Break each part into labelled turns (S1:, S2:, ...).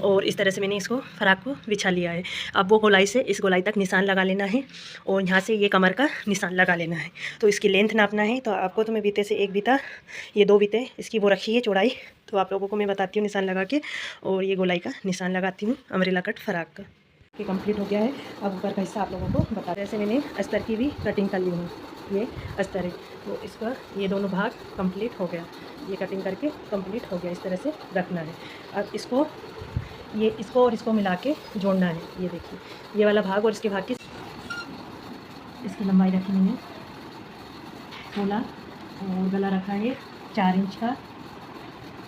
S1: और इस तरह से मैंने इसको फ्राक को बिछा लिया है। अब वो गोलाई से इस गोलाई तक निशान लगा लेना है और यहाँ से ये कमर का निशान लगा लेना है। तो इसकी लेंथ नापना है। तो आपको तो मैं बीते से एक बीता, ये 2 बीते इसकी वो रखी है चौड़ाई, तो आप लोगों को मैं बताती हूँ निशान लगा के, और ये गोलाई का निशान लगाती हूँ अम्ब्रेला कट फ्राक का। ये कंप्लीट हो गया है। अब ऊपर का हिस्सा आप लोगों को बता, जैसे मैंने अस्तर की भी कटिंग कर ली हूँ, ये अस्तर है, तो इसका ये दोनों भाग कंप्लीट हो गया, ये कटिंग करके कंप्लीट हो गया। इस तरह से रखना है। अब इसको और इसको मिला के जोड़ना है। ये देखिए, ये वाला भाग और इसके भाग की इसकी लंबाई रखी मैंने 16 और गला रखा है 4 इंच का,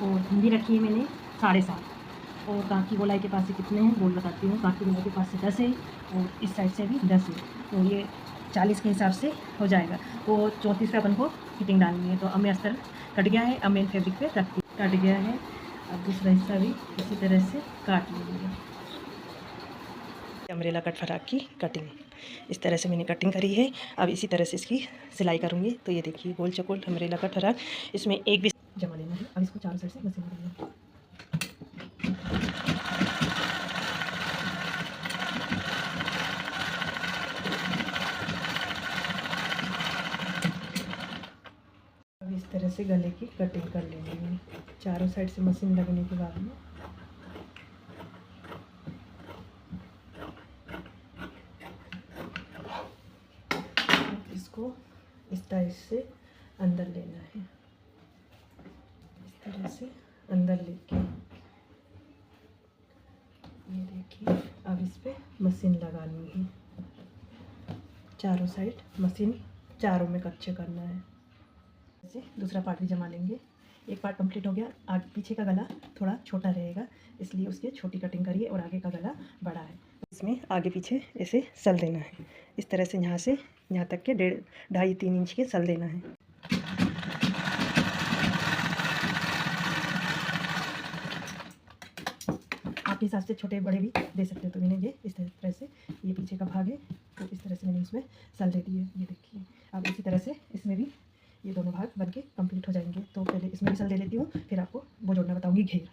S1: और हिंदी रखी है मैंने 7.5। और कांकी गोलाई के पास से कितने हैं वो बताती हूँ। कांकी गोलाई के पास से 10 है और इस साइड से भी 10 है, तो ये 40 के हिसाब से हो जाएगा। तो 34 पे अपन को फिटिंग डालनी है। तो अब मैं अस्तर कट गया है, अब मैं फैब्रिक पे रखती कट गया है। अब दूसरा हिस्सा भी इसी तरह से काट लेंगे। अम्ब्रेला कट फ्राक की कटिंग इस तरह से मैंने कटिंग करी है। अब इसी तरह से इसकी सिलाई करूँगी। तो ये देखिए, गोल चकोल अम्ब्रेला कट फ्राक, इसमें एक भी जमा लेना है। अब इसको चारों साइड से मशीन करेंगे। अब इस तरह से गले की कटिंग कर लेंगे मैं, चारों साइड से मशीन लगने के बाद में। इसको इस टाइप से अंदर लेना है, इस तरह से अंदर लेके ये देखिए। अब इस पे मशीन लगानी है, चारों साइड मशीन चारों में कच्चे करना है। ऐसे दूसरा पार्ट भी जमा लेंगे। एक पार्ट कंप्लीट हो गया। आगे पीछे का गला थोड़ा छोटा रहेगा, इसलिए उसकी छोटी कटिंग करिए, और आगे का गला बड़ा है। इसमें आगे पीछे ऐसे सल देना है, इस तरह से यहाँ से यहाँ तक के 2.5-3 इंच के सल देना है। आपके हिसाब से छोटे बड़े भी दे सकते हो। तो मैंने ये इस तरह से, ये पीछे का भाग है, तो इस तरह से मैंने इसमें सल दे दी है। ये देखिए, अब इसी तरह से इसमें भी ये दोनों भाग बन के कम्प्लीट हो जाएंगे। तो पहले इसमें भी सल दे लेती हूँ, फिर आपको वो जोड़ना बताऊँगी। घेर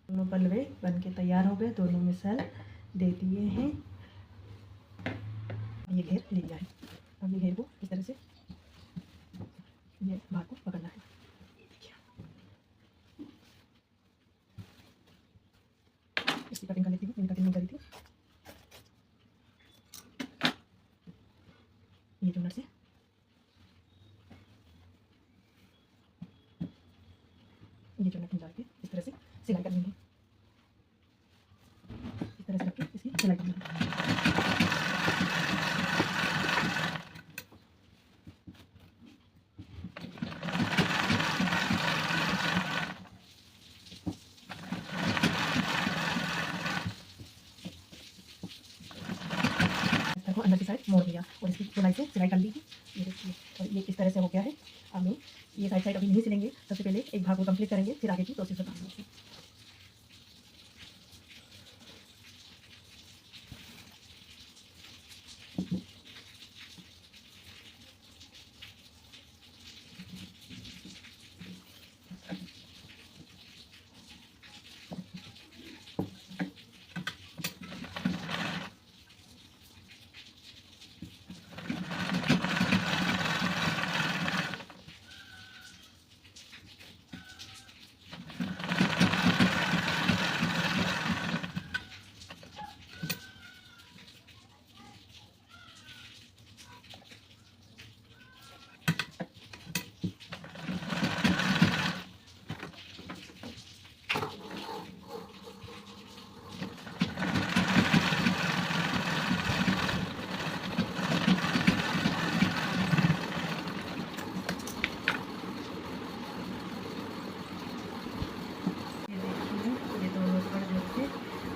S1: दोनों पल्लवे बन के तैयार हो गए, दोनों में सल दे दिए हैं। ये घेर ले लिया है। अब ये घेर को इस तरह से ये भाग को पकड़ना है। इसकी कटिंग कर लेती हूँ, मैंने कटिंग नहीं करी थी। ये जोनर से ये जोनर निकाल के इस तरह से सिलाई करनी है। इस तरह से रख के इसकी सिलाई करनी है। अंदर की साइड मोड़ दिया और इसकी गोलाई से सिलाई कर ली है। ये देखिए, और ये इस तरह से हो गया है। अब मैं ये साइड अभी नहीं सिलेंगे, सबसे पहले एक भाग को कंप्लीट करेंगे, फिर आगे की प्रोसेस बताऊंगी।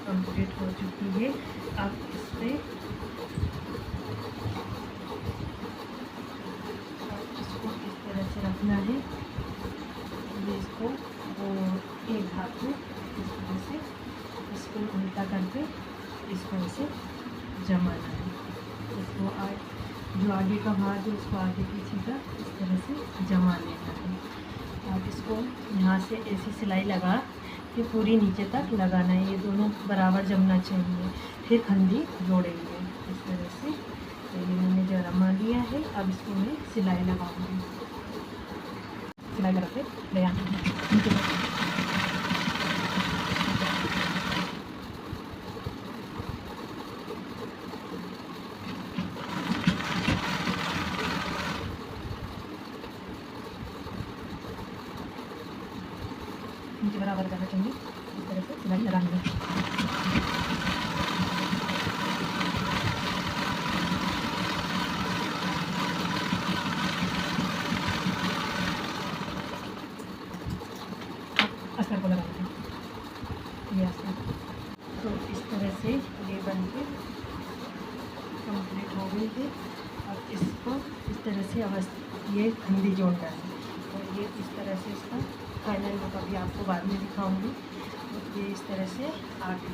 S1: कंप्लीट हो चुकी है। अब इस पर इसको इस तरह से रखना है, ये इसको और एक हाथ को इस तरह से इसको उल्टा करके इसको ऐसे जमाना है। इसको जो आगे का भाग है उसको आगे पीछे का इस तरह से जमा लेना है। अब इसको यहाँ से ऐसी सिलाई लगा ये पूरी नीचे तक लगाना है, ये दोनों बराबर जमना चाहिए। फिर खंडी जोड़ेंगे इस तरह से। तो ये मैंने जमा लिया है। अब इसको मैं सिलाई लगाऊंगी। सिलाई लगा के ले आऊँगी नीचे तक। नीचे बराबर करना चाहिए, इस तरह से सिलाई लगाएंगे। अस्तर को लगाएंगे, ये अस्तर। तो इस तरह से ये बन के कंप्लीट हो गई है। अब इसको इस तरह से ये खंडी जोड़ना है। और ये इस तरह से इसका फाइनल लुक अभी आपको बाद में दिखाऊंगी। तो ये इस तरह से आगे,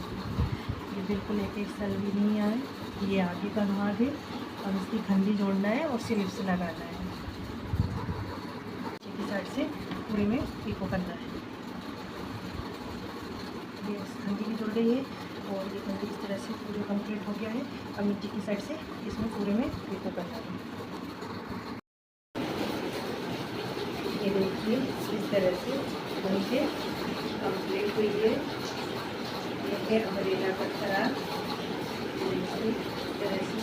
S1: ये बिल्कुल एक एक सल भी नहीं आए। ये आगे का भाग है। अब इसकी खंडी जोड़ना है और स्लीव्स लगाना है। नीचे की साइड से पूरे में पीको करना है। ये खंडी भी जुड़ गई है और ये खंडी इस तरह से पूरे कंप्लीट हो गया है। अब नीचे की साइड से इसमें पूरे में पीको करना है। ये देखिए इस तरह से बन के कंप्लीट हुई है। ये है अम्ब्रेला का खराब। इस तरह से